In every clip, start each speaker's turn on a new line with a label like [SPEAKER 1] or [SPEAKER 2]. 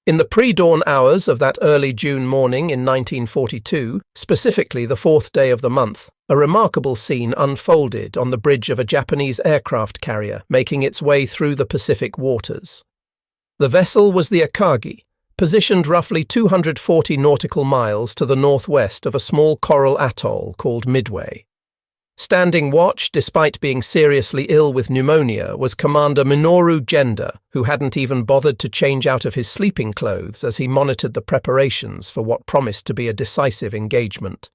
[SPEAKER 1] In the pre-dawn hours of that early June morning in 1942, specifically the fourth day of the month, a remarkable scene unfolded on the bridge of a Japanese aircraft carrier making its way through the Pacific waters. The vessel was the Akagi, positioned roughly 240 nautical miles to the northwest of a small coral atoll called Midway. Standing watch, despite being seriously ill with pneumonia, was Commander Minoru Genda, who hadn't even bothered to change out of his sleeping clothes as he monitored the preparations for what promised to be a decisive engagement.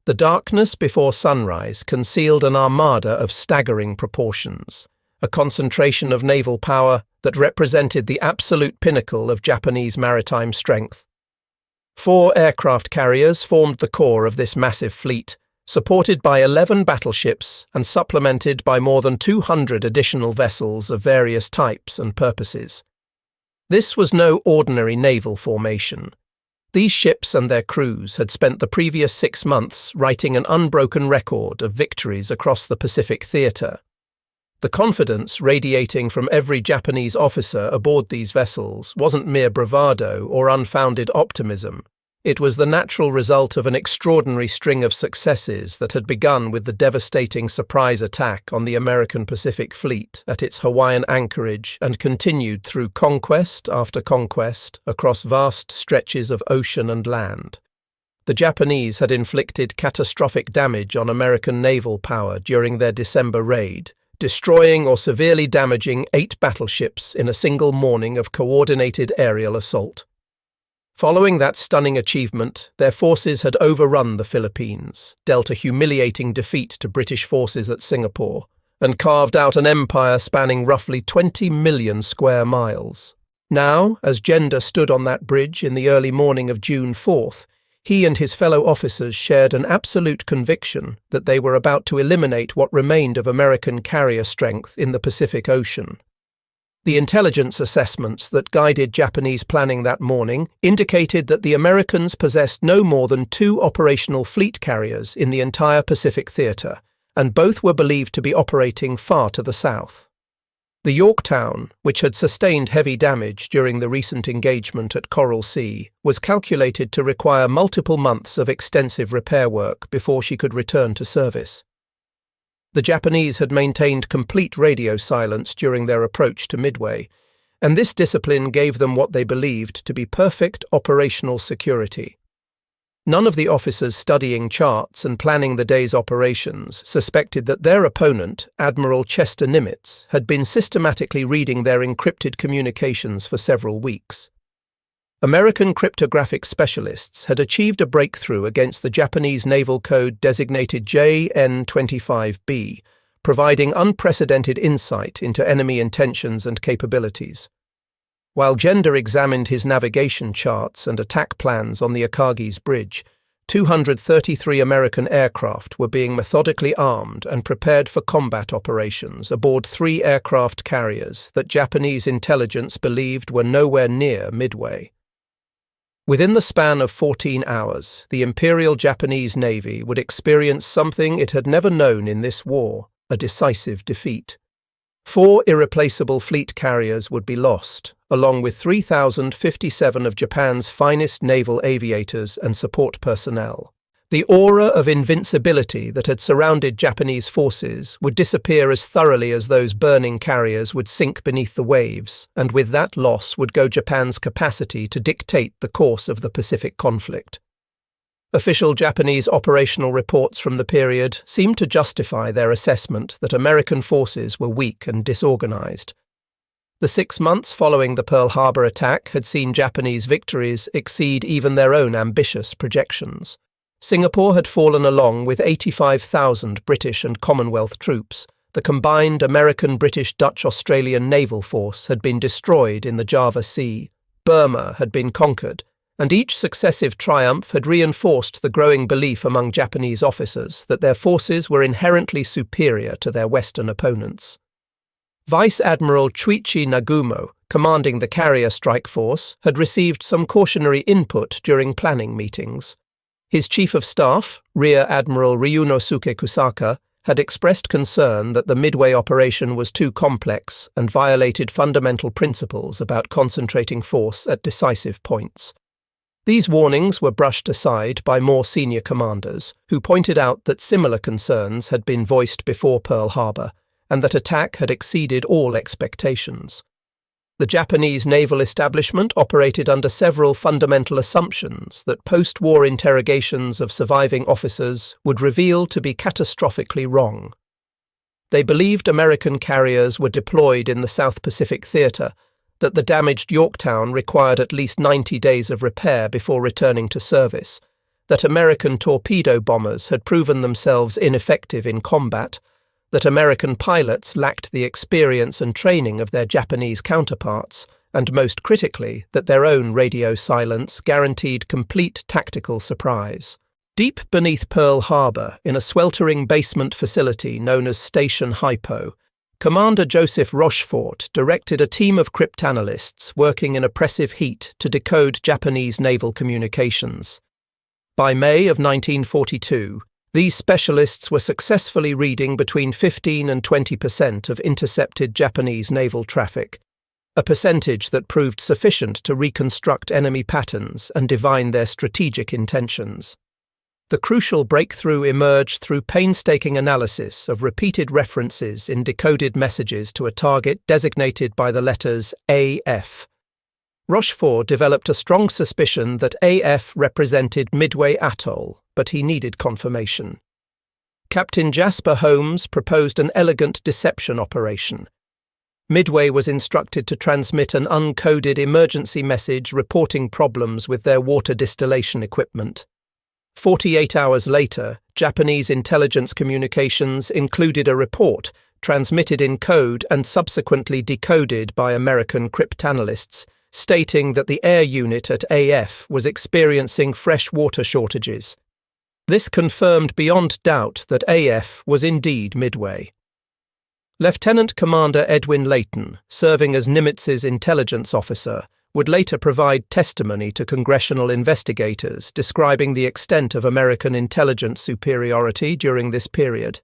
[SPEAKER 1] The darkness before sunrise concealed an armada of staggering proportions, a concentration of naval power that represented the absolute pinnacle of Japanese maritime strength. 4 aircraft carriers formed the core of this massive fleet, supported by 11 battleships and supplemented by more than 200 additional vessels of various types and purposes. This was no ordinary naval formation. These ships and their crews had spent the previous 6 months writing an unbroken record of victories across the Pacific theatre. The confidence radiating from every Japanese officer aboard these vessels wasn't mere bravado or unfounded optimism. It was the natural result of an extraordinary string of successes that had begun with the devastating surprise attack on the American Pacific Fleet at its Hawaiian anchorage and continued through conquest after conquest across vast stretches of ocean and land. The Japanese had inflicted catastrophic damage on American naval power during their December raid, destroying or severely damaging 8 battleships in a single morning of coordinated aerial assault. Following that stunning achievement, their forces had overrun the Philippines, dealt a humiliating defeat to British forces at Singapore, and carved out an empire spanning roughly 20 million square miles. Now, as Genda stood on that bridge in the early morning of June 4th, he and his fellow officers shared an absolute conviction that they were about to eliminate what remained of American carrier strength in the Pacific Ocean. The intelligence assessments that guided Japanese planning that morning indicated that the Americans possessed no more than 2 operational fleet carriers in the entire Pacific theatre, and both were believed to be operating far to the south. The Yorktown, which had sustained heavy damage during the recent engagement at Coral Sea, was calculated to require multiple months of extensive repair work before she could return to service. The Japanese had maintained complete radio silence during their approach to Midway, and this discipline gave them what they believed to be perfect operational security. None of the officers studying charts and planning the day's operations suspected that their opponent, Admiral Chester Nimitz, had been systematically reading their encrypted communications for several weeks. American cryptographic specialists had achieved a breakthrough against the Japanese naval code designated JN-25B, providing unprecedented insight into enemy intentions and capabilities. While Genda examined his navigation charts and attack plans on the Akagi's bridge, 233 American aircraft were being methodically armed and prepared for combat operations aboard 3 aircraft carriers that Japanese intelligence believed were nowhere near Midway. Within the span of 14 hours, the Imperial Japanese Navy would experience something it had never known in this war, a decisive defeat. 4 irreplaceable fleet carriers would be lost, along with 3,057 of Japan's finest naval aviators and support personnel. The aura of invincibility that had surrounded Japanese forces would disappear as thoroughly as those burning carriers would sink beneath the waves, and with that loss would go Japan's capacity to dictate the course of the Pacific conflict. Official Japanese operational reports from the period seemed to justify their assessment that American forces were weak and disorganized. The 6 months following the Pearl Harbor attack had seen Japanese victories exceed even their own ambitious projections. Singapore had fallen along with 85,000 British and Commonwealth troops. The combined American, British, Dutch, Australian naval force had been destroyed in the Java Sea. Burma had been conquered, and each successive triumph had reinforced the growing belief among Japanese officers that their forces were inherently superior to their Western opponents. Vice Admiral Chuichi Nagumo, commanding the carrier strike force, had received some cautionary input during planning meetings. His chief of staff, Rear Admiral Ryunosuke Kusaka, had expressed concern that the Midway operation was too complex and violated fundamental principles about concentrating force at decisive points. These warnings were brushed aside by more senior commanders, who pointed out that similar concerns had been voiced before Pearl Harbor, and that attack had exceeded all expectations. The Japanese naval establishment operated under several fundamental assumptions that post-war interrogations of surviving officers would reveal to be catastrophically wrong. They believed American carriers were deployed in the South Pacific Theater, that the damaged Yorktown required at least 90 days of repair before returning to service, that American torpedo bombers had proven themselves ineffective in combat, that American pilots lacked the experience and training of their Japanese counterparts, and most critically, that their own radio silence guaranteed complete tactical surprise. Deep beneath Pearl Harbor, in a sweltering basement facility known as Station Hypo, Commander Joseph Rochefort directed a team of cryptanalysts working in oppressive heat to decode Japanese naval communications. By May of 1942, these specialists were successfully reading between 15 and 20% of intercepted Japanese naval traffic, a percentage that proved sufficient to reconstruct enemy patterns and divine their strategic intentions. The crucial breakthrough emerged through painstaking analysis of repeated references in decoded messages to a target designated by the letters AF. Rochefort developed a strong suspicion that AF represented Midway Atoll, but he needed confirmation. Captain Jasper Holmes proposed an elegant deception operation. Midway was instructed to transmit an uncoded emergency message reporting problems with their water distillation equipment. 48 hours later, Japanese intelligence communications included a report transmitted in code and subsequently decoded by American cryptanalysts, stating that the air unit at AF was experiencing fresh water shortages. This confirmed beyond doubt that AF was indeed Midway. Lieutenant Commander Edwin Layton, serving as Nimitz's intelligence officer, would later provide testimony to congressional investigators describing the extent of American intelligence superiority during this period.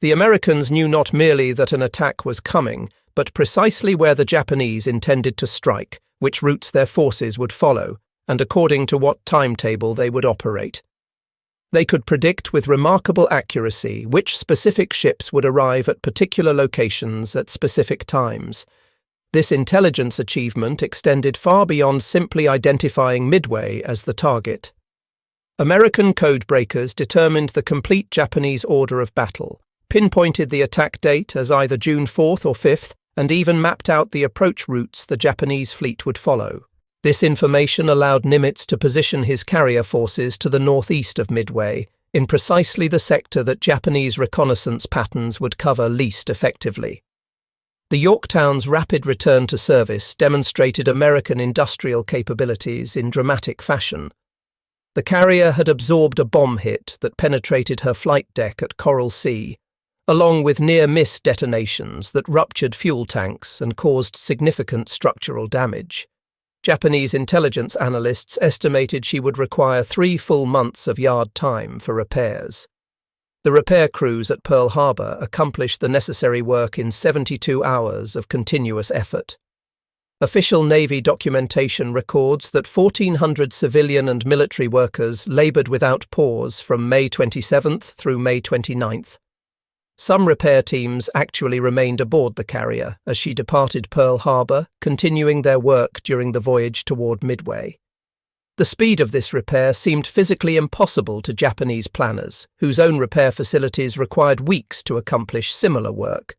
[SPEAKER 1] The Americans knew not merely that an attack was coming, but precisely where the Japanese intended to strike, which routes their forces would follow, and according to what timetable they would operate. They could predict with remarkable accuracy which specific ships would arrive at particular locations at specific times. This intelligence achievement extended far beyond simply identifying Midway as the target. American codebreakers determined the complete Japanese order of battle, pinpointed the attack date as either June 4th or 5th, and even mapped out the approach routes the Japanese fleet would follow. This information allowed Nimitz to position his carrier forces to the northeast of Midway, in precisely the sector that Japanese reconnaissance patterns would cover least effectively. The Yorktown's rapid return to service demonstrated American industrial capabilities in dramatic fashion. The carrier had absorbed a bomb hit that penetrated her flight deck at Coral Sea, along with near-miss detonations that ruptured fuel tanks and caused significant structural damage. Japanese intelligence analysts estimated she would require 3 full months of yard time for repairs. The repair crews at Pearl Harbor accomplished the necessary work in 72 hours of continuous effort. Official Navy documentation records that 1,400 civilian and military workers labored without pause from May 27th through May 29th. Some repair teams actually remained aboard the carrier as she departed Pearl Harbor, continuing their work during the voyage toward Midway. The speed of this repair seemed physically impossible to Japanese planners, whose own repair facilities required weeks to accomplish similar work.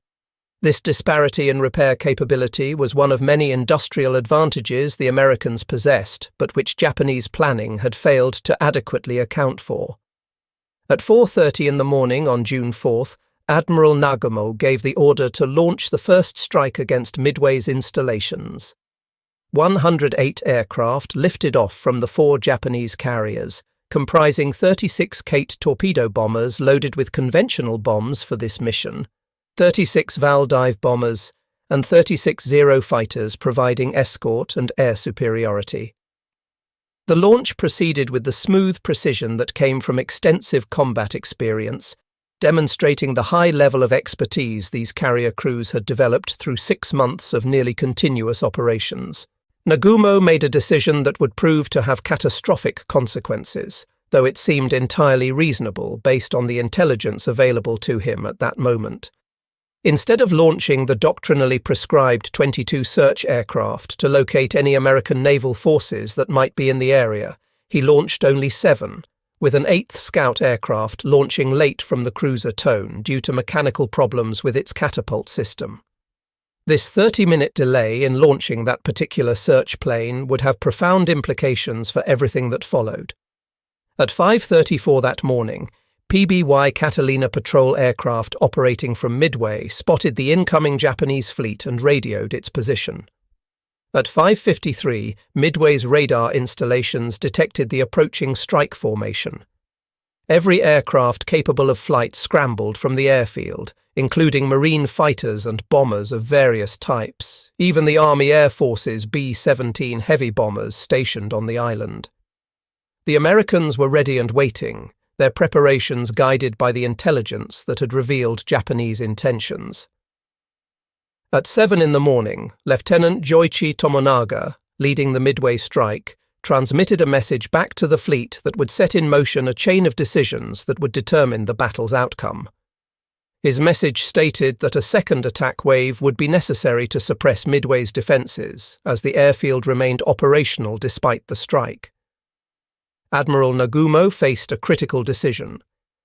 [SPEAKER 1] This disparity in repair capability was one of many industrial advantages the Americans possessed, but which Japanese planning had failed to adequately account for. At 4:30 in the morning on June 4th, Admiral Nagumo gave the order to launch the first strike against Midway's installations. 108 aircraft lifted off from the 4 Japanese carriers, comprising 36 Kate torpedo bombers loaded with conventional bombs for this mission, 36 Val dive bombers, and 36 Zero fighters providing escort and air superiority. The launch proceeded with the smooth precision that came from extensive combat experience, demonstrating the high level of expertise these carrier crews had developed through 6 months of nearly continuous operations. Nagumo made a decision that would prove to have catastrophic consequences, though it seemed entirely reasonable based on the intelligence available to him at that moment. Instead of launching the doctrinally prescribed 22 search aircraft to locate any American naval forces that might be in the area, he launched only 7, with an 8th scout aircraft launching late from the cruiser Tone due to mechanical problems with its catapult system. This 30-minute delay in launching that particular search plane would have profound implications for everything that followed. At 5:34 that morning, PBY Catalina patrol aircraft operating from Midway spotted the incoming Japanese fleet and radioed its position. At 5:53, Midway's radar installations detected the approaching strike formation. Every aircraft capable of flight scrambled from the airfield, including Marine fighters and bombers of various types, even the Army Air Force's B-17 heavy bombers stationed on the island. The Americans were ready and waiting, their preparations guided by the intelligence that had revealed Japanese intentions. At 7 in the morning, Lieutenant Joichi Tomonaga, leading the Midway strike, transmitted a message back to the fleet that would set in motion a chain of decisions that would determine the battle's outcome. His message stated that a second attack wave would be necessary to suppress Midway's defences, as the airfield remained operational despite the strike. Admiral Nagumo faced a critical decision.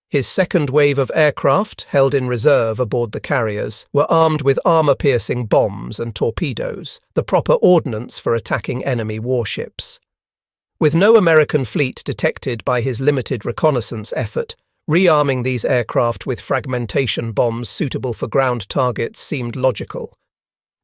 [SPEAKER 1] His second wave of aircraft, held in reserve aboard the carriers, were armed with armour-piercing bombs and torpedoes, the proper ordnance for attacking enemy warships. With no American fleet detected by his limited reconnaissance effort, rearming these aircraft with fragmentation bombs suitable for ground targets seemed logical.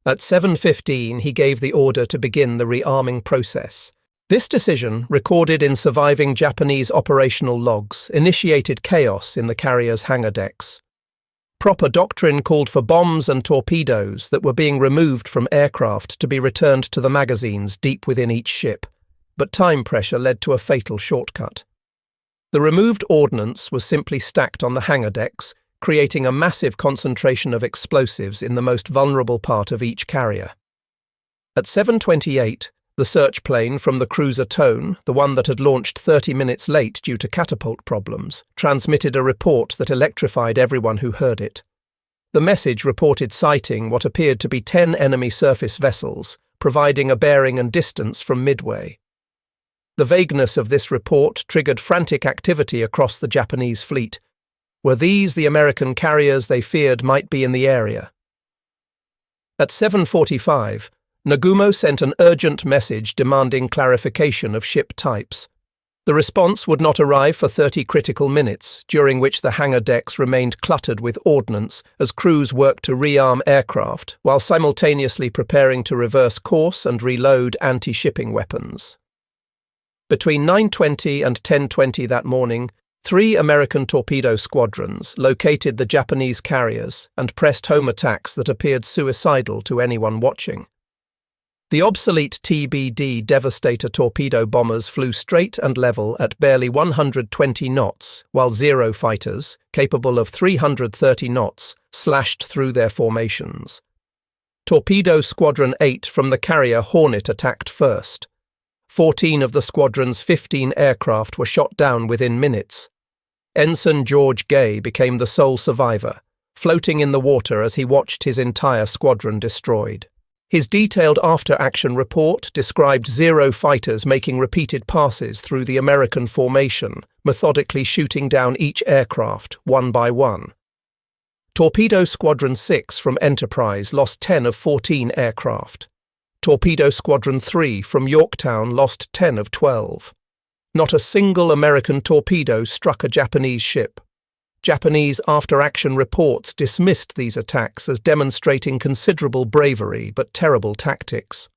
[SPEAKER 1] At 7:15, he gave the order to begin the rearming process. This decision, recorded in surviving Japanese operational logs, initiated chaos in the carrier's hangar decks. Proper doctrine called for bombs and torpedoes that were being removed from aircraft to be returned to the magazines deep within each ship, but time pressure led to a fatal shortcut. The removed ordnance was simply stacked on the hangar decks, creating a massive concentration of explosives in the most vulnerable part of each carrier. At 7:28, the search plane from the cruiser Tone, the one that had launched 30 minutes late due to catapult problems, transmitted a report that electrified everyone who heard it. The message reported sighting what appeared to be 10 enemy surface vessels, providing a bearing and distance from Midway. The vagueness of this report triggered frantic activity across the Japanese fleet. Were these the American carriers they feared might be in the area? At 7:45, Nagumo sent an urgent message demanding clarification of ship types. The response would not arrive for 30 critical minutes, during which the hangar decks remained cluttered with ordnance as crews worked to rearm aircraft, while simultaneously preparing to reverse course and reload anti-shipping weapons. Between 9:20 and 10:20 that morning, 3 American torpedo squadrons located the Japanese carriers and pressed home attacks that appeared suicidal to anyone watching. The obsolete TBD Devastator torpedo bombers flew straight and level at barely 120 knots, while Zero fighters, capable of 330 knots, slashed through their formations. Torpedo Squadron 8 from the carrier Hornet attacked first. 14 of the squadron's 15 aircraft were shot down within minutes. Ensign George Gay became the sole survivor, floating in the water as he watched his entire squadron destroyed. His detailed after-action report described Zero fighters making repeated passes through the American formation, methodically shooting down each aircraft, one by one. Torpedo Squadron 6 from Enterprise lost 10 of 14 aircraft. Torpedo Squadron 3 from Yorktown lost 10 of 12. Not a single American torpedo struck a Japanese ship. Japanese after-action reports dismissed these attacks as demonstrating considerable bravery but terrible tactics.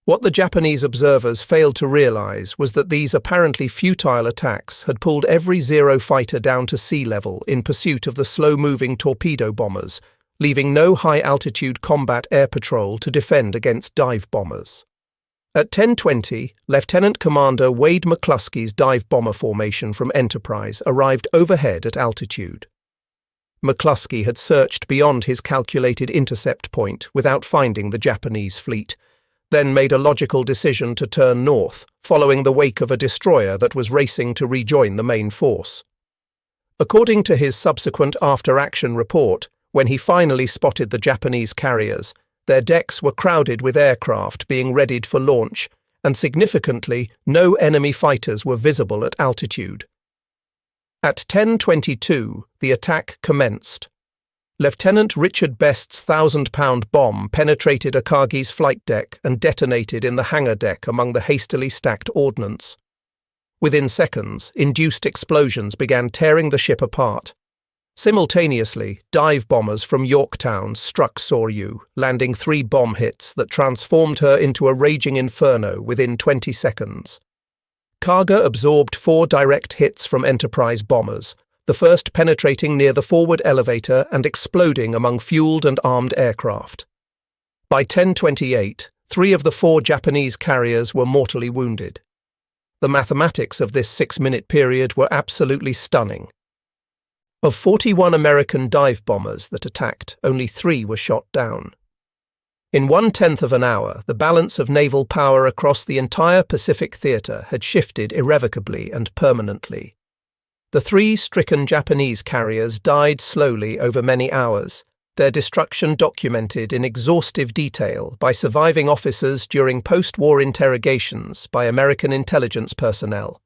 [SPEAKER 1] What the Japanese observers failed to realize was that these apparently futile attacks had pulled every Zero fighter down to sea level in pursuit of the slow-moving torpedo bombers, leaving no high-altitude combat air patrol to defend against dive bombers. At 10:20, Lieutenant Commander Wade McCluskey's dive bomber formation from Enterprise arrived overhead at altitude. McCluskey had searched beyond his calculated intercept point without finding the Japanese fleet, then made a logical decision to turn north, following the wake of a destroyer that was racing to rejoin the main force. According to his subsequent after-action report, when he finally spotted the Japanese carriers, their decks were crowded with aircraft being readied for launch, and significantly, no enemy fighters were visible at altitude. At 10:22, the attack commenced. Lieutenant Richard Best's 1,000-pound bomb penetrated Akagi's flight deck and detonated in the hangar deck among the hastily stacked ordnance. Within seconds, induced explosions began tearing the ship apart. Simultaneously, dive bombers from Yorktown struck Soryu, landing 3 bomb hits that transformed her into a raging inferno within 20 seconds. Kaga absorbed 4 direct hits from Enterprise bombers, the first penetrating near the forward elevator and exploding among fueled and armed aircraft. By 10:28, 3 of the 4 Japanese carriers were mortally wounded. The mathematics of this 6-minute period were absolutely stunning. Of 41 American dive bombers that attacked, only 3 were shot down. In 1/10 of an hour, the balance of naval power across the entire Pacific theater had shifted irrevocably and permanently. The 3 stricken Japanese carriers died slowly over many hours, their destruction documented in exhaustive detail by surviving officers during post-war interrogations by American intelligence personnel.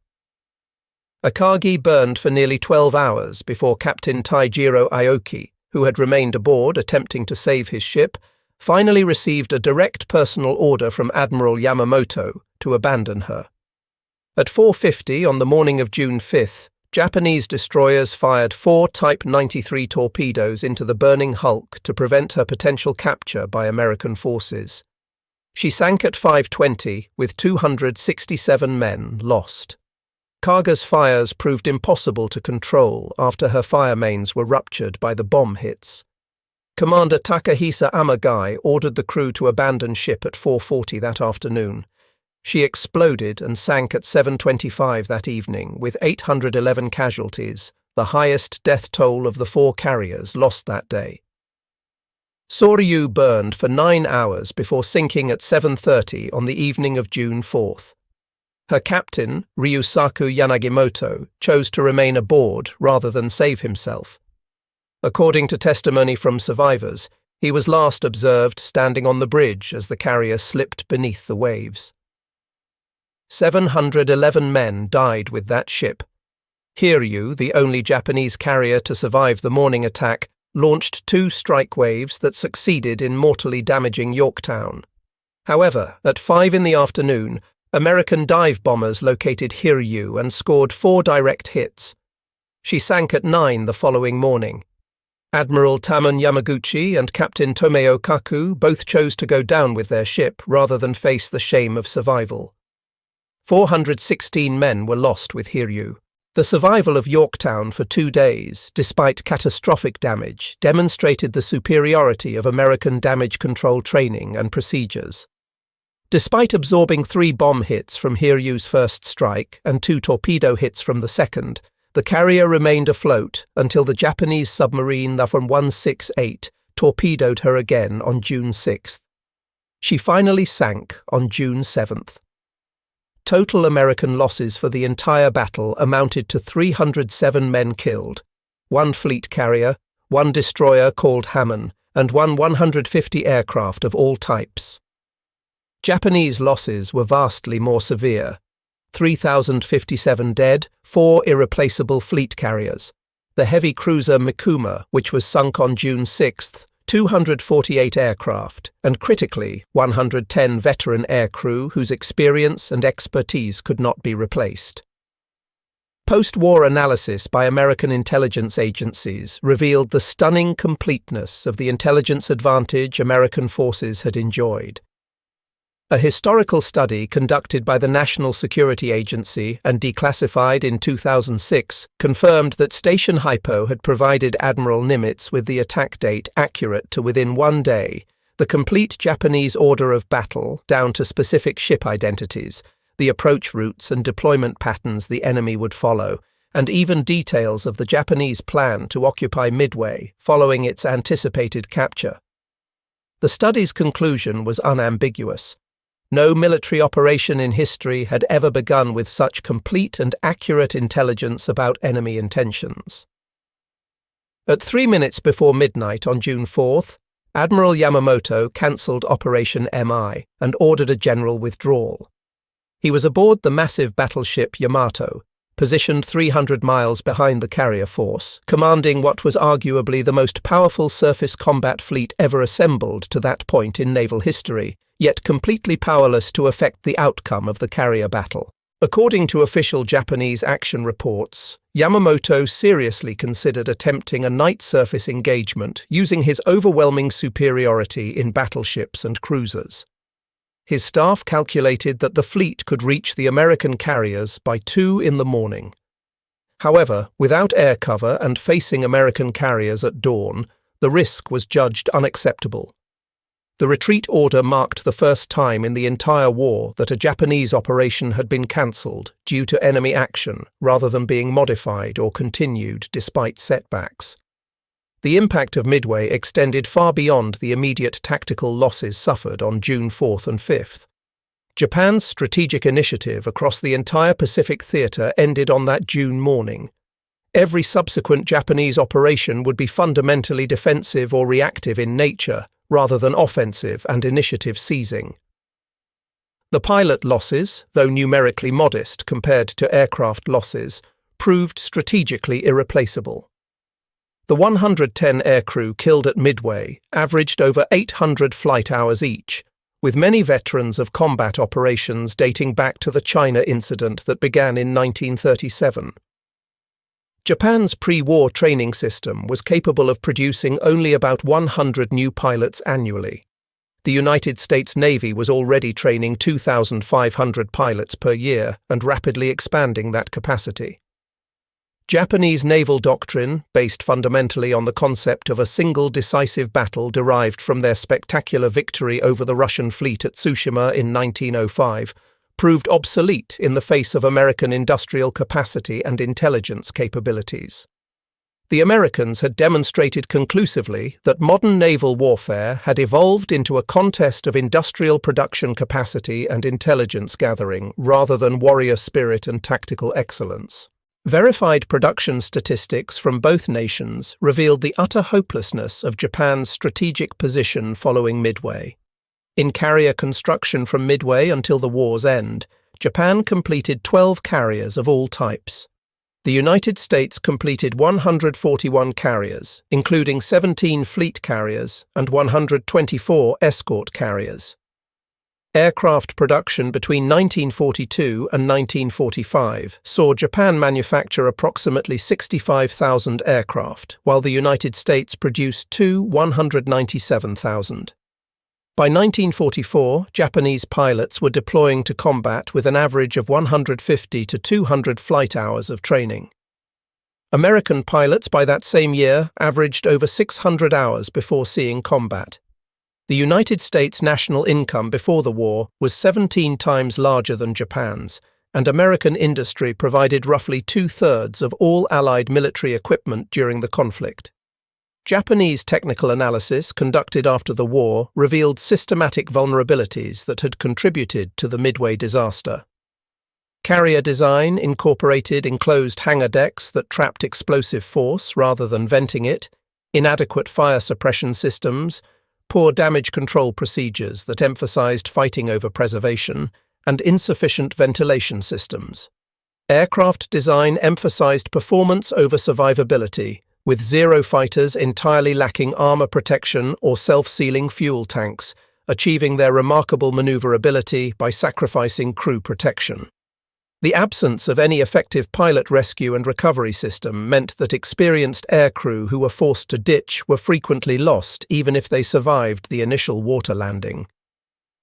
[SPEAKER 1] Akagi burned for nearly 12 hours before Captain Taijiro Aoki, who had remained aboard attempting to save his ship, finally received a direct personal order from Admiral Yamamoto to abandon her. At 4:50 on the morning of June 5th, Japanese destroyers fired 4 Type 93 torpedoes into the burning hulk to prevent her potential capture by American forces. She sank at 5:20 with 267 men lost. Kaga's fires proved impossible to control after her fire mains were ruptured by the bomb hits. Commander Takahisa Amagai ordered the crew to abandon ship at 4:40 that afternoon. She exploded and sank at 7:25 that evening with 811 casualties, the highest death toll of the 4 carriers lost that day. Soryu burned for 9 hours before sinking at 7:30 on the evening of June 4th. Her captain, Ryusaku Yanagimoto, chose to remain aboard rather than save himself. According to testimony from survivors, he was last observed standing on the bridge as the carrier slipped beneath the waves. 711 men died with that ship. Hiryu, the only Japanese carrier to survive the morning attack, launched 2 strike waves that succeeded in mortally damaging Yorktown. However, at 5 in the afternoon, American dive bombers located Hiryu and scored 4 direct hits. She sank at 9 the following morning. Admiral Tamon Yamaguchi and Captain Tomeo Kaku both chose to go down with their ship rather than face the shame of survival. 416 men were lost with Hiryu. The survival of Yorktown for 2 days, despite catastrophic damage, demonstrated the superiority of American damage control training and procedures. Despite absorbing 3 bomb hits from Hiryu's first strike and 2 torpedo hits from the second, the carrier remained afloat until the Japanese submarine Lafon 168 torpedoed her again on June 6th. She finally sank on June 7th. Total American losses for the entire battle amounted to 307 men killed, 1 fleet carrier, 1 destroyer called Hammond, and 150 aircraft of all types. Japanese losses were vastly more severe. 3,057 dead, 4 irreplaceable fleet carriers. The heavy cruiser Mikuma, which was sunk on June 6th, 248 aircraft, and critically, 110 veteran aircrew whose experience and expertise could not be replaced. Post-war analysis by American intelligence agencies revealed the stunning completeness of the intelligence advantage American forces had enjoyed. A historical study conducted by the National Security Agency and declassified in 2006 confirmed that Station Hypo had provided Admiral Nimitz with the attack date accurate to within 1 day, the complete Japanese order of battle down to specific ship identities, the approach routes and deployment patterns the enemy would follow, and even details of the Japanese plan to occupy Midway following its anticipated capture. The study's conclusion was unambiguous. No military operation in history had ever begun with such complete and accurate intelligence about enemy intentions. At 3 minutes before midnight on June 4th, Admiral Yamamoto cancelled Operation MI and ordered a general withdrawal. He was aboard the massive battleship Yamato, positioned 300 miles behind the carrier force, commanding what was arguably the most powerful surface combat fleet ever assembled to that point in naval history, yet completely powerless to affect the outcome of the carrier battle. According to official Japanese action reports, Yamamoto seriously considered attempting a night surface engagement using his overwhelming superiority in battleships and cruisers. His staff calculated that the fleet could reach the American carriers by 2 in the morning. However, without air cover and facing American carriers at dawn, the risk was judged unacceptable. The retreat order marked the first time in the entire war that a Japanese operation had been cancelled due to enemy action rather than being modified or continued despite setbacks. The impact of Midway extended far beyond the immediate tactical losses suffered on June 4th and 5th. Japan's strategic initiative across the entire Pacific theatre ended on that June morning. Every subsequent Japanese operation would be fundamentally defensive or reactive in nature, rather than offensive and initiative seizing. The pilot losses, though numerically modest compared to aircraft losses, proved strategically irreplaceable. The 110 aircrew killed at Midway averaged over 800 flight hours each, with many veterans of combat operations dating back to the China incident that began in 1937. Japan's pre-war training system was capable of producing only about 100 new pilots annually. The United States Navy was already training 2,500 pilots per year and rapidly expanding that capacity. Japanese naval doctrine, based fundamentally on the concept of a single decisive battle derived from their spectacular victory over the Russian fleet at Tsushima in 1905, proved obsolete in the face of American industrial capacity and intelligence capabilities. The Americans had demonstrated conclusively that modern naval warfare had evolved into a contest of industrial production capacity and intelligence gathering rather than warrior spirit and tactical excellence. Verified production statistics from both nations revealed the utter hopelessness of Japan's strategic position following Midway. In carrier construction from Midway until the war's end, Japan completed 12 carriers of all types. The United States completed 141 carriers, including 17 fleet carriers and 124 escort carriers. Aircraft production between 1942 and 1945 saw Japan manufacture approximately 65,000 aircraft, while the United States produced 197,000. By 1944, Japanese pilots were deploying to combat with an average of 150 to 200 flight hours of training. American pilots by that same year averaged over 600 hours before seeing combat. The United States national income before the war was 17 times larger than Japan's, and American industry provided roughly 2/3 of all Allied military equipment during the conflict. Japanese technical analysis conducted after the war revealed systematic vulnerabilities that had contributed to the Midway disaster. Carrier design incorporated enclosed hangar decks that trapped explosive force rather than venting it, inadequate fire suppression systems, poor damage control procedures that emphasized fighting over preservation, and insufficient ventilation systems. Aircraft design emphasized performance over survivability, with Zero fighters entirely lacking armor protection or self-sealing fuel tanks, achieving their remarkable maneuverability by sacrificing crew protection. The absence of any effective pilot rescue and recovery system meant that experienced aircrew who were forced to ditch were frequently lost even if they survived the initial water landing.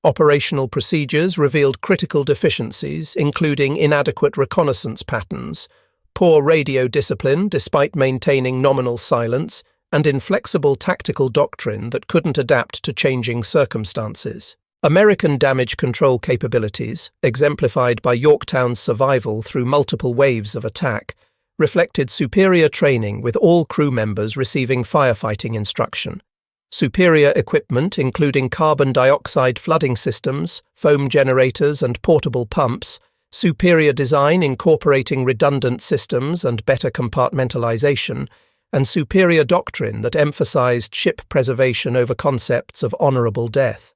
[SPEAKER 1] Operational procedures revealed critical deficiencies, including inadequate reconnaissance patterns, poor radio discipline despite maintaining nominal silence, and inflexible tactical doctrine that couldn't adapt to changing circumstances. American damage control capabilities, exemplified by Yorktown's survival through multiple waves of attack, reflected superior training with all crew members receiving firefighting instruction. Superior equipment including carbon dioxide flooding systems, foam generators and portable pumps, superior design incorporating redundant systems and better compartmentalization, and superior doctrine that emphasized ship preservation over concepts of honorable death.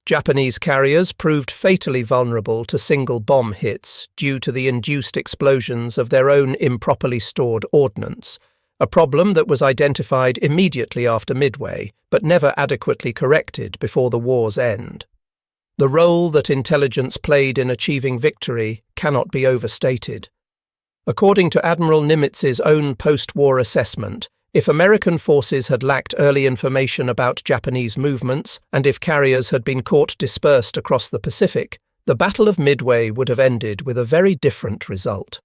[SPEAKER 1] Japanese carriers proved fatally vulnerable to single bomb hits due to the induced explosions of their own improperly stored ordnance, a problem that was identified immediately after Midway, but never adequately corrected before the war's end. The role that intelligence played in achieving victory cannot be overstated. According to Admiral Nimitz's own post-war assessment, if American forces had lacked early information about Japanese movements and if carriers had been caught dispersed across the Pacific, the Battle of Midway would have ended with a very different result.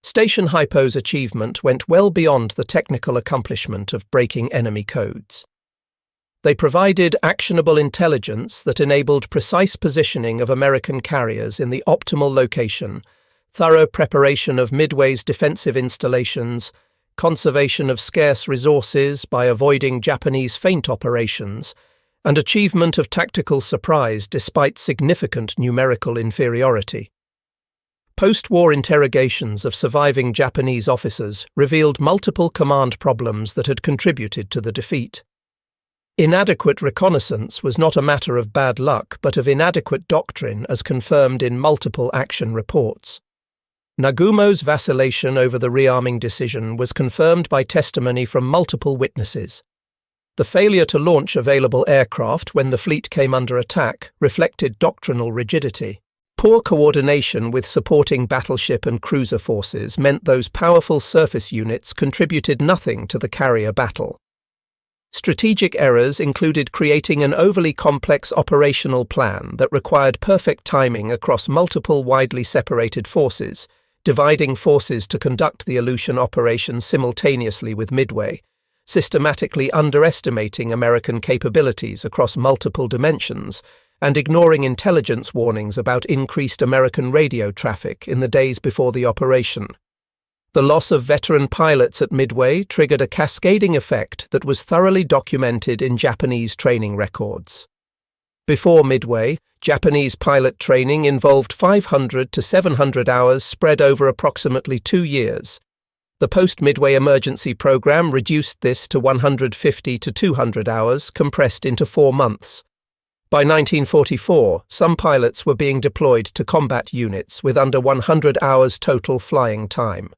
[SPEAKER 1] Station Hypo's achievement went well beyond the technical accomplishment of breaking enemy codes. They provided actionable intelligence that enabled precise positioning of American carriers in the optimal location, thorough preparation of Midway's defensive installations, conservation of scarce resources by avoiding Japanese feint operations, and achievement of tactical surprise despite significant numerical inferiority. Post-war interrogations of surviving Japanese officers revealed multiple command problems that had contributed to the defeat. Inadequate reconnaissance was not a matter of bad luck but of inadequate doctrine as confirmed in multiple action reports. Nagumo's vacillation over the rearming decision was confirmed by testimony from multiple witnesses. The failure to launch available aircraft when the fleet came under attack reflected doctrinal rigidity. Poor coordination with supporting battleship and cruiser forces meant those powerful surface units contributed nothing to the carrier battle. Strategic errors included creating an overly complex operational plan that required perfect timing across multiple widely separated forces, dividing forces to conduct the Aleutian operation simultaneously with Midway, systematically underestimating American capabilities across multiple dimensions, and ignoring intelligence warnings about increased American radio traffic in the days before the operation. The loss of veteran pilots at Midway triggered a cascading effect that was thoroughly documented in Japanese training records. Before Midway, Japanese pilot training involved 500 to 700 hours spread over approximately 2 years. The post-Midway emergency program reduced this to 150 to 200 hours, compressed into 4 months. By 1944, some pilots were being deployed to combat units with under 100 hours total flying time.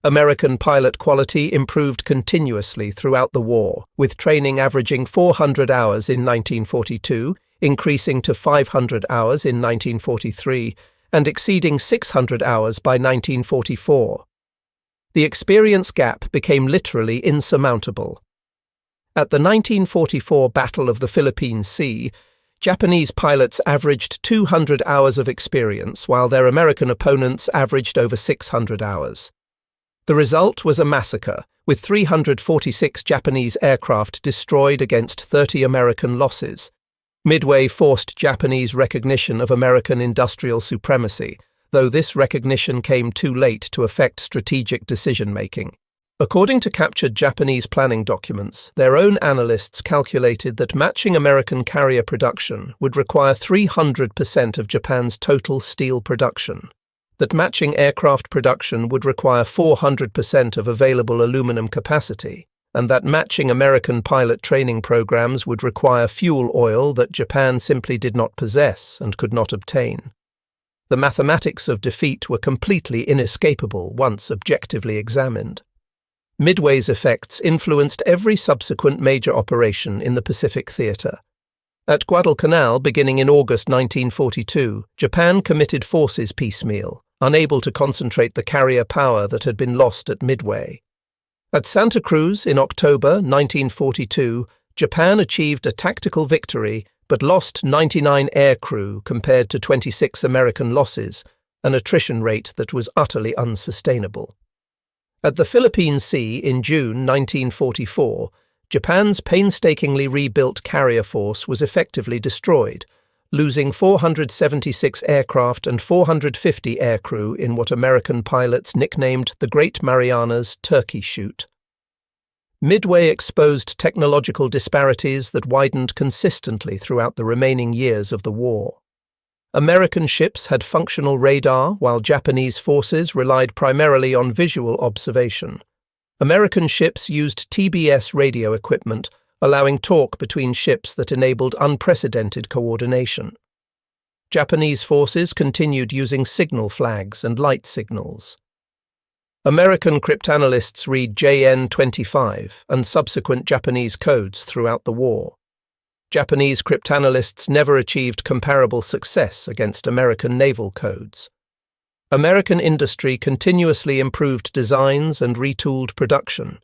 [SPEAKER 1] American pilot quality improved continuously throughout the war, with training averaging 400 hours in 1942, increasing to 500 hours in 1943, and exceeding 600 hours by 1944. The experience gap became literally insurmountable. At the 1944 Battle of the Philippine Sea, Japanese pilots averaged 200 hours of experience, while their American opponents averaged over 600 hours. The result was a massacre, with 346 Japanese aircraft destroyed against 30 American losses. Midway forced Japanese recognition of American industrial supremacy, though this recognition came too late to affect strategic decision-making. According to captured Japanese planning documents, their own analysts calculated that matching American carrier production would require 300% of Japan's total steel production, that matching aircraft production would require 400% of available aluminum capacity, and that matching American pilot training programs would require fuel oil that Japan simply did not possess and could not obtain. The mathematics of defeat were completely inescapable once objectively examined. Midway's effects influenced every subsequent major operation in the Pacific Theater. At Guadalcanal, beginning in August 1942, Japan committed forces piecemeal, unable to concentrate the carrier power that had been lost at Midway. At Santa Cruz in October 1942, Japan achieved a tactical victory but lost 99 aircrew compared to 26 American losses, an attrition rate that was utterly unsustainable. At the Philippine Sea in June 1944, Japan's painstakingly rebuilt carrier force was effectively destroyed, losing 476 aircraft and 450 aircrew in what American pilots nicknamed the Great Marianas Turkey Shoot. Midway exposed technological disparities that widened consistently throughout the remaining years of the war. American ships had functional radar, while Japanese forces relied primarily on visual observation. American ships used TBS radio equipment, allowing talk between ships that enabled unprecedented coordination. Japanese forces continued using signal flags and light signals. American cryptanalysts read JN-25 and subsequent Japanese codes throughout the war. Japanese cryptanalysts never achieved comparable success against American naval codes. American industry continuously improved designs and retooled production.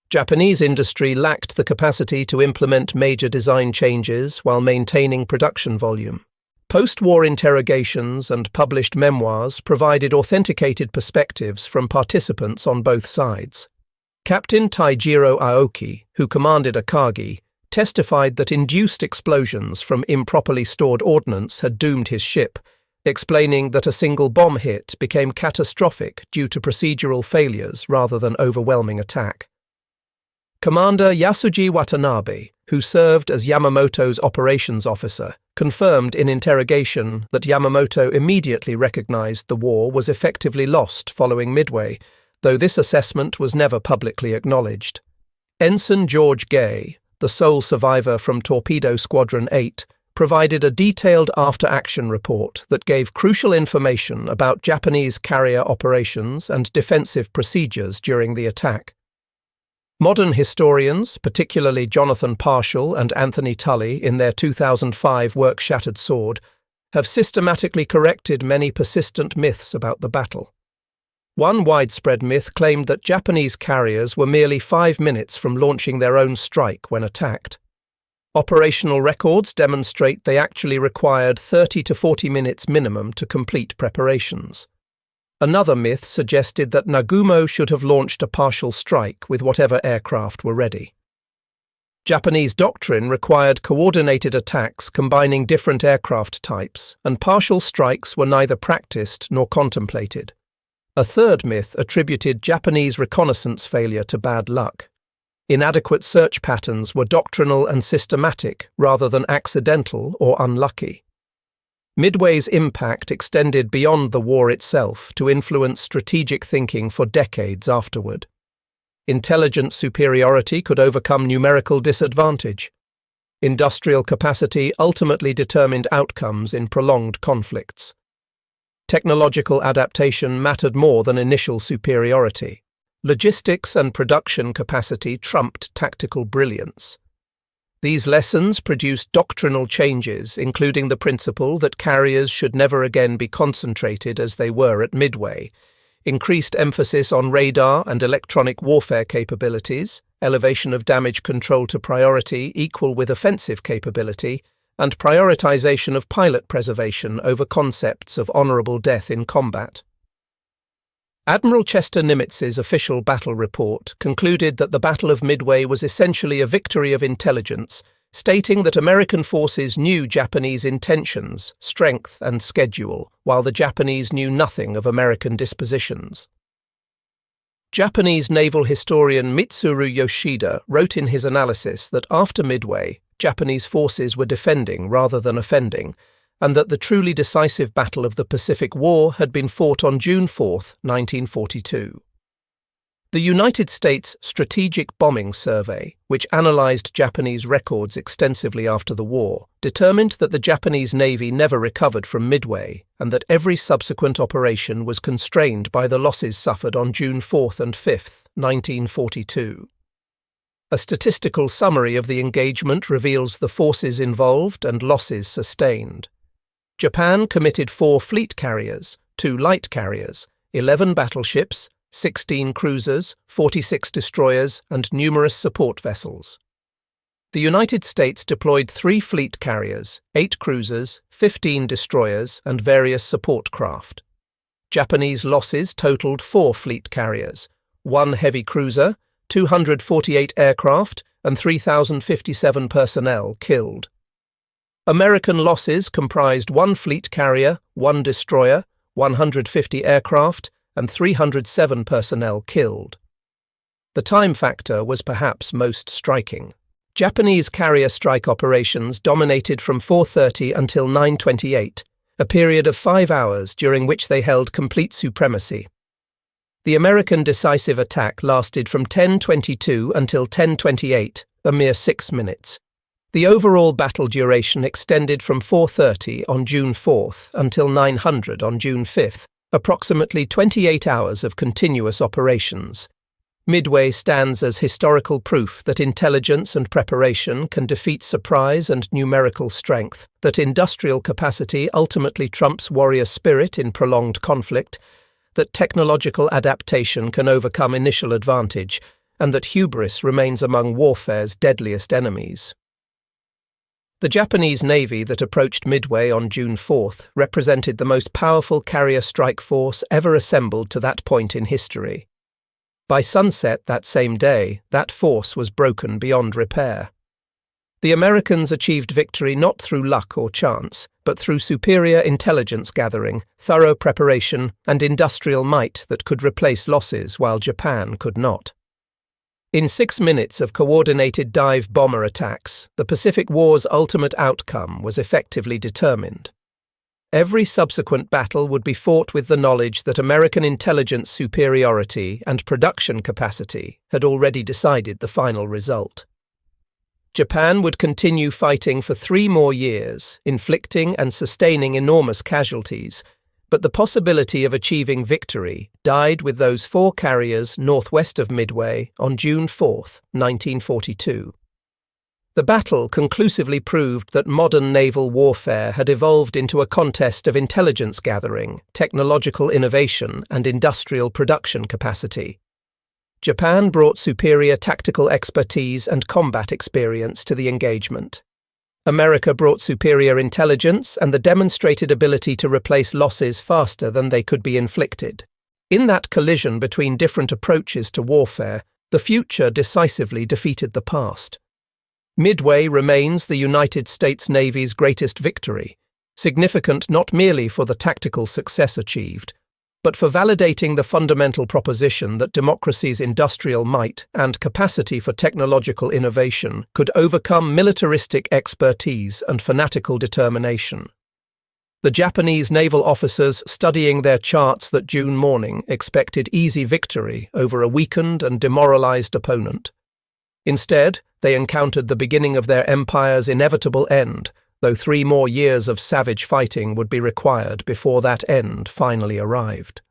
[SPEAKER 1] Japanese industry lacked the capacity to implement major design changes while maintaining production volume. Post-war interrogations and published memoirs provided authenticated perspectives from participants on both sides. Captain Taijiro Aoki, who commanded Akagi, testified that induced explosions from improperly stored ordnance had doomed his ship, explaining that a single bomb hit became catastrophic due to procedural failures rather than overwhelming attack. Commander Yasuji Watanabe, who served as Yamamoto's operations officer, confirmed in interrogation that Yamamoto immediately recognized the war was effectively lost following Midway, though this assessment was never publicly acknowledged. Ensign George Gay, the sole survivor from Torpedo Squadron 8, provided a detailed after-action report that gave crucial information about Japanese carrier operations and defensive procedures during the attack. Modern historians, particularly Jonathan Parshall and Anthony Tully in their 2005 work Shattered Sword, have systematically corrected many persistent myths about the battle. One widespread myth claimed that Japanese carriers were merely 5 minutes from launching their own strike when attacked. Operational records demonstrate they actually required 30 to 40 minutes minimum to complete preparations. Another myth suggested that Nagumo should have launched a partial strike with whatever aircraft were ready. Japanese doctrine required coordinated attacks combining different aircraft types, and partial strikes were neither practiced nor contemplated. A third myth attributed Japanese reconnaissance failure to bad luck. Inadequate search patterns were doctrinal and systematic rather than accidental or unlucky. Midway's impact extended beyond the war itself to influence strategic thinking for decades afterward. Intelligence superiority could overcome numerical disadvantage. Industrial capacity ultimately determined outcomes in prolonged conflicts. Technological adaptation mattered more than initial superiority. Logistics and production capacity trumped tactical brilliance. These lessons produced doctrinal changes, including the principle that carriers should never again be concentrated as they were at Midway, increased emphasis on radar and electronic warfare capabilities, elevation of damage control to priority equal with offensive capability, and prioritization of pilot preservation over concepts of honorable death in combat. Admiral Chester Nimitz's official battle report concluded that the Battle of Midway was essentially a victory of intelligence, stating that American forces knew Japanese intentions, strength, and schedule, while the Japanese knew nothing of American dispositions. Japanese naval historian Mitsuru Yoshida wrote in his analysis that after Midway, Japanese forces were defending rather than offending, and that the truly decisive Battle of the Pacific War had been fought on June 4, 1942. The United States Strategic Bombing Survey, which analyzed Japanese records extensively after the war, determined that the Japanese Navy never recovered from Midway and that every subsequent operation was constrained by the losses suffered on June 4 and 5, 1942. A statistical summary of the engagement reveals the forces involved and losses sustained. Japan committed 4 fleet carriers, 2 light carriers, 11 battleships, 16 cruisers, 46 destroyers, and numerous support vessels. The United States deployed 3 fleet carriers, 8 cruisers, 15 destroyers, and various support craft. Japanese losses totaled 4 fleet carriers, 1 heavy cruiser, 248 aircraft, and 3,057 personnel killed. American losses comprised 1 fleet carrier, 1 destroyer, 150 aircraft, and 307 personnel killed. The time factor was perhaps most striking. Japanese carrier strike operations dominated from 4:30 until 9:28, a period of 5 hours during which they held complete supremacy. The American decisive attack lasted from 10:22 until 10:28, a mere 6 minutes. The overall battle duration extended from 4:30 on June 4th until 900 on June 5th, approximately 28 hours of continuous operations. Midway stands as historical proof that intelligence and preparation can defeat surprise and numerical strength, that industrial capacity ultimately trumps warrior spirit in prolonged conflict, that technological adaptation can overcome initial advantage, and that hubris remains among warfare's deadliest enemies. The Japanese Navy that approached Midway on June 4th represented the most powerful carrier strike force ever assembled to that point in history. By sunset that same day, that force was broken beyond repair. The Americans achieved victory not through luck or chance, but through superior intelligence gathering, thorough preparation, and industrial might that could replace losses while Japan could not. In 6 minutes of coordinated dive bomber attacks, the Pacific War's ultimate outcome was effectively determined. Every subsequent battle would be fought with the knowledge that American intelligence superiority and production capacity had already decided the final result. Japan would continue fighting for 3 more years, inflicting and sustaining enormous casualties, but the possibility of achieving victory died with those 4 carriers northwest of Midway on June 4, 1942. The battle conclusively proved that modern naval warfare had evolved into a contest of intelligence gathering, technological innovation, and industrial production capacity. Japan brought superior tactical expertise and combat experience to the engagement. America brought superior intelligence and the demonstrated ability to replace losses faster than they could be inflicted. In that collision between different approaches to warfare, the future decisively defeated the past. Midway remains the United States Navy's greatest victory, significant not merely for the tactical success achieved, but for validating the fundamental proposition that democracy's industrial might and capacity for technological innovation could overcome militaristic expertise and fanatical determination. The Japanese naval officers studying their charts that June morning expected easy victory over a weakened and demoralized opponent. Instead, they encountered the beginning of their empire's inevitable end, though 3 more years of savage fighting would be required before that end finally arrived.